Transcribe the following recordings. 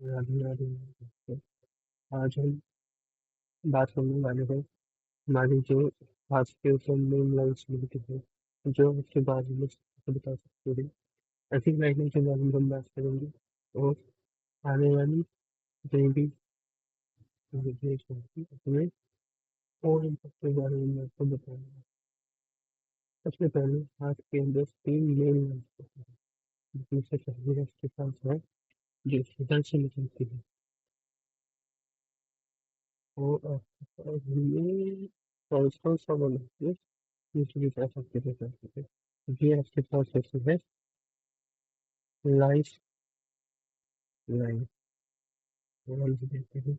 राधे राधे। तो आज हम बात करने वाले हैं हमारी जो आज के ऊपर मेन लाइन्स मिलती है, जो उसके बारे में बता सकते हैं। ऐसी लाइनों के बारे में हम बात करेंगे और आने वाली जो भी देश होगी उसमें और इन सबके बारे में मैं आपको बताऊंगा। सबसे पहले आज के अंदर तीन मेन लाइन्स होती है, जिसमें से पहली उसके पास है जो हृदय से निकलती है और हमें कौन सा बोलते हैं, दूसरी तरफ आपके पास है। ये आपके पास होती है लाइफ लाइन। और हम देखते हैं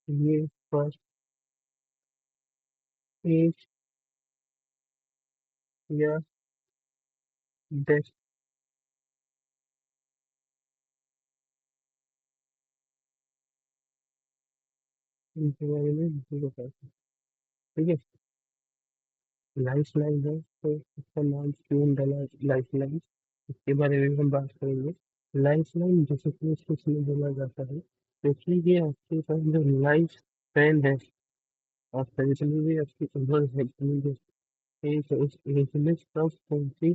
ये फर्स्ट एज या डेथ इनके बारे में नहीं बताते। ठीक है, लाइफ लाइन है तो इसका नाम क्यों डाला लाइफ लाइन, इसके बारे में हम बात करेंगे। लाइफ लाइन जैसे कि इसको इसलिए बोला जाता है क्योंकि ये आपके पास जो लाइफ स्पैन है, आपका जितनी भी आपकी उम्र है, जितनी भी एज है, उस एज में सब कौन सी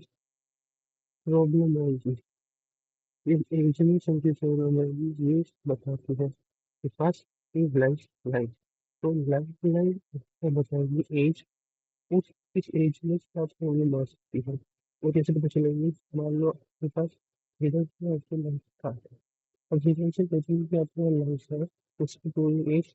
प्रॉब्लम आएगी, इस एज में कौन सी प्रॉब्लम आएगी, ये बताती है कि फर्स्ट इज लाइफ लाइन। तो लाइफ लाइन इसका बताएगी एज, उस इस एज में क्या प्रॉब्लम आ सकती है। वो कैसे पता चलेगी, मान लो आपके पास इधर से आपकी लाइफ स्टार्ट है, अब इधर से कोई भी आपका लाइफ है, उसकी पूरी एज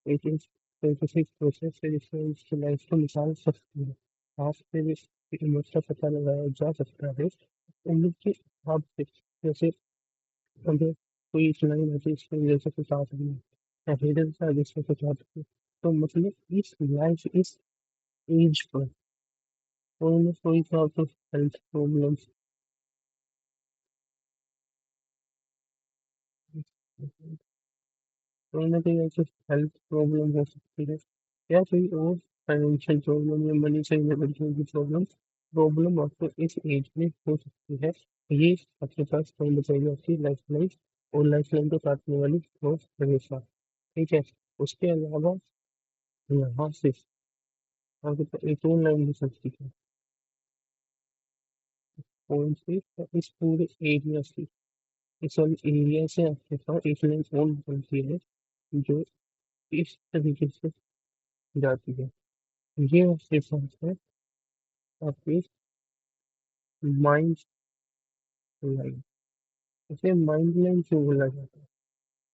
1826 प्रोसेस से जिससे उसकी लाइफ को निकाल सकती है। आज से इसकी उम्र का पता लगाया जा सकता है उम्र के हिसाब से। जैसे अगर कोई इस लाइन है तो इसकी वजह से कुछ आता नहीं, या हिडन सा जिससे कुछ आता है, तो मतलब इस लाइफ इस एज पर कोई ना कोई तो आपको हेल्थ प्रॉब्लम, कोई ना कोई ऐसी हेल्थ प्रॉब्लम हो सकती है, या कोई और फाइनेंशियल प्रॉब्लम या मनी से रिलेटेड की प्रॉब्लम प्रॉब्लम आपको इस एज में हो सकती है। ये आपके पास कौन बचाएगी, आपकी लाइफ लाइन और लाइफ लाइन को काटने वाली वो हमेशा। ठीक है, उसके अलावा यहाँ से आपके पास एक और लाइन भी सकती है, कौन सी, तो इस पूरे एरिया से, इस वाले एरिया से आपके पास एक लाइन और निकलती है जो इस तरीके से जाती है। ये आपके पास है आपकी माइंड लाइन। इसे माइंड लाइन क्यों बोला जाता है,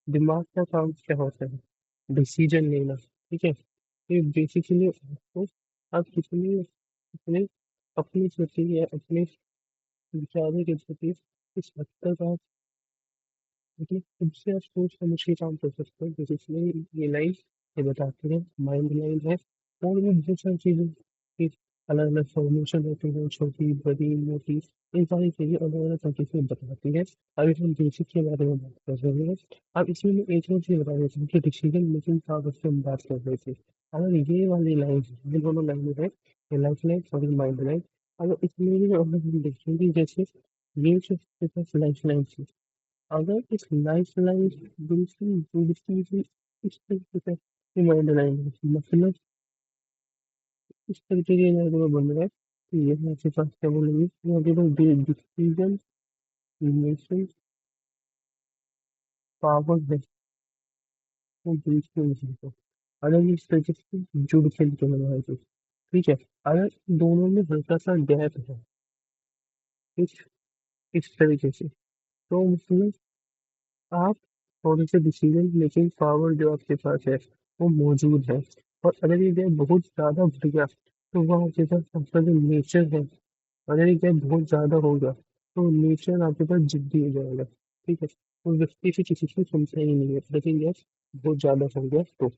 दिमाग का काम क्या होता है, डिसीजन लेना। ठीक है, ये बेसिकली आपको आप कितने अपने अपनी प्रति या अपने विचारों के प्रति किस हद तक आप मतलब खुद से आप सोच समझ के काम कर सकते हो, बेसिकली ये लाइन ये बताती है माइंड लाइन है। और भी बहुत सारी चीजें की अलग अलग फॉर्मेशन होती है, छोटी बड़ी मोटी, इन सारी चीजें अलग अलग तरीके से बताती है। अभी हम बेसिक के बारे में बात कर रहे हैं। अब इसमें मैं एक और चीज बता देता हूँ कि डिसीजन मेकिंग पावर से हम बात कर रहे थे। अगर ये वाली लाइन, ये दोनों लाइन है, ये लाइफ लाइन और माइंड लाइन, अगर इसमें भी अगर हम देखेंगे जैसे ये जो लाइफ लाइन थी, अगर इस लाइफ लाइन बिल्कुल बिल्कुल भी इस तरीके से रिमाइंड लाइन है, मतलब इस तरीके की अगर वो बन रहा है तो ये आपके पास क्या बोलेंगे, ये आपके पास डिसीजन मेकिंग पावर है, वो बिल्कुल नहीं है। अगर इस तरीके से जुड़ के निकल रहा है तो ठीक है। अगर दोनों में हल्का सा गैप है इस इस तरीके से, तो उसमें आप थोड़े से डिसीजन मेकिंग पावर जो आपके पास है वो मौजूद है। और अगर ये गैप बहुत ज्यादा बढ़ गया तो वह आपके पास आपका जो नेचर है, अगर ये गैप बहुत ज्यादा होगा तो नेचर आपके पास जिद्दी हो जाएगा। ठीक है, तो व्यक्ति से किसी को सुनता ही नहीं है, लेकिन गैप बहुत ज्यादा हो गया तो।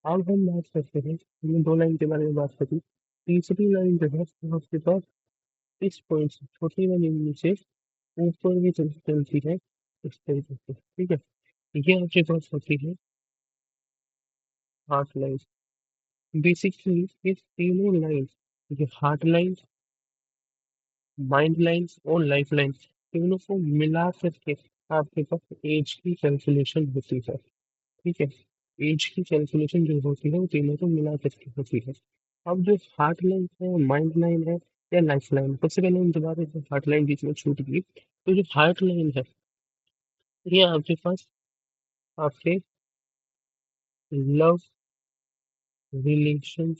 अब हम बात करते हैं, हमने दो लाइन के बारे में बात करी, तीसरी लाइन जो है वो आपके पास इस पॉइंट से छोटी वाली नीचे ऊपर की तरफ चलती है इस तरीके से। ठीक है, ये आपके पास होती है हार्ट लाइन। बेसिकली ये तीनों लाइन, ये हार्ट लाइन, माइंड लाइन्स और लाइफ लाइन, तीनों को मिला करके आपके पास एज की कैलकुलेशन होती है। ठीक है, एज की कैलकुलेशन जो होती है वो तीनों को मिला करके होती है। अब जो हार्ट लाइन है, माइंड लाइन है या लाइफ लाइन, सबसे पहले हम दोबारा से हार्ट लाइन बीच में छूट गई, तो जो हार्ट लाइन है ये आपके पास आपके लव रिलेशन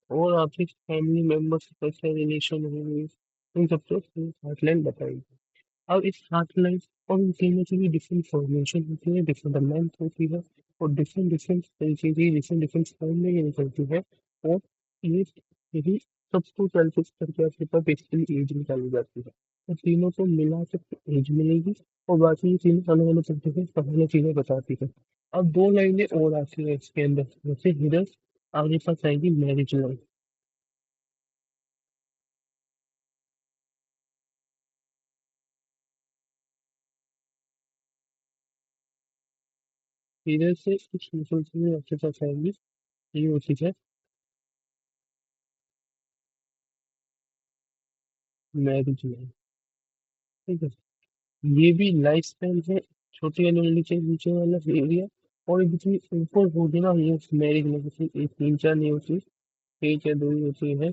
और आपके फैमिली मेंबर्स के कैसे रिलेशन होंगे, इन सबको हार्ट लाइन बताएगी। अब इस हार्टलाइन और इन तीनों की भी डिफरेंट फॉर्मेशन होती है, डिफरेंट लेंथ होती है, और डिफरेंट डिफरेंट तरीके की डिफरेंट डिफरेंट फॉर्म में ये निकलती है। और ये यही सबको कैलकुलेट करके आपके पास बेसिकली एज निकाली जाती है। तो तीनों को मिला कर एज मिलेगी, और बाकी ये तीनों अलग अलग तरीके से पहले चीजें बताती है। अब दो लाइनें और आती है इसके अंदर, जैसे हिरन आगे पास आएगी मैरिज लाइन। हिरन से कुछ निकलती हुई आपके पास आएगी, ये होती है मैरिज लाइन। ठीक है, ये भी लाइफ स्पैन है, छोटी वाली नली के नीचे वाला एरिया, और जितनी ऊपर होगी ना ये मैरिज में, जैसे एक तीन चार नहीं होती, एक या दो ही होती है,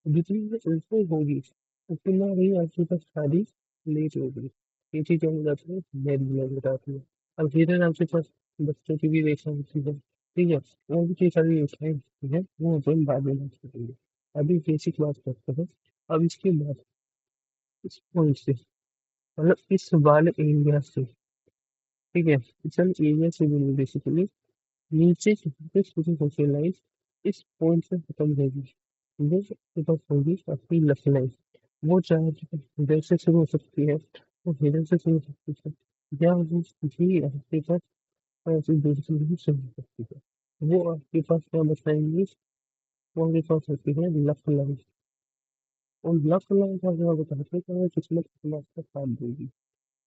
जितनी ये ऊपर होगी उतना ही आपके पास शादी लेट होगी। ये चीज क्या हो जाती है, मैरिज में बताती है। अब धीरे आपके पास बच्चों की भी रेखा होती है। ठीक है, वो भी कई सारी रेखाएं होती है, वो अपन बाद में बात करेंगे। अभी बेसिक बात करते हैं। अब इसके बाद इस पॉइंट से, मतलब इस वाले एरिया से, ठीक है, किचन एरिया से भी बेसिकली नीचे से शुरू होकर लाइन इस पॉइंट से खत्म होगी, वो आपके पास होगी आपकी लफ लाइन। वो चाहे तो हृदय से शुरू हो सकती है, वो हृदय से शुरू हो सकती है, या वो भी आपके पास ऐसी दूर से भी शुरू हो सकती है। वो आपके पास क्या बताएंगे, वो आपके पास होती है लफ लाइन। और लफ लाइन का जो बताते हैं कि वो किस्मत कितना आपका साथ देगी।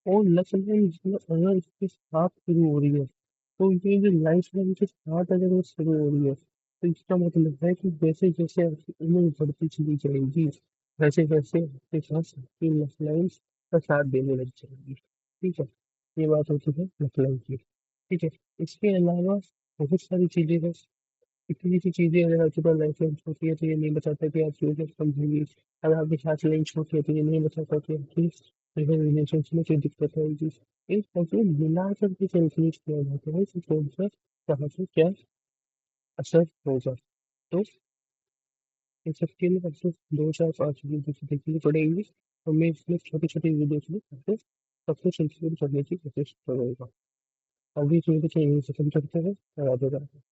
और लक्ष्य इसमें अगर इसके साथ शुरू हो रही है, तो ये जो लाइफ लाइन के साथ अगर वो शुरू हो रही है, तो इसका मतलब है कि जैसे जैसे आपकी उम्र बढ़ती चली जाएगी, वैसे वैसे आपके पास आपकी लाइफ लाइन का साथ देने लग जाएगी। ठीक है, ये बात होती है लाइफ लाइन की। ठीक है, इसके अलावा बहुत सारी चीजें हैं। इतनी सी चीजें, अगर आपके पास लाइफ लाइन छोटी है तो ये नहीं बताता कि आप फ्यूचर समझेंगे। अगर आपके साथ लाइन छोटी है तो ये नहीं बताता कि आपकी रिलेशनशिप में कोई दिक्कत आएगी। इन सबको मिला करके कैलकुलेट किया जाता है कि कौन सा कहाँ से क्या असर होगा। तो इन सबके लिए आपको दो चार पाँच वीडियो तो देखनी पड़ेंगी, और मैं इसमें छोटी छोटी वीडियो में आपको सब कुछ इंक्लूड करने की कोशिश करूँगा। अभी इस वीडियो को यहीं खत्म करते हैं, और आगे बढ़ते हैं।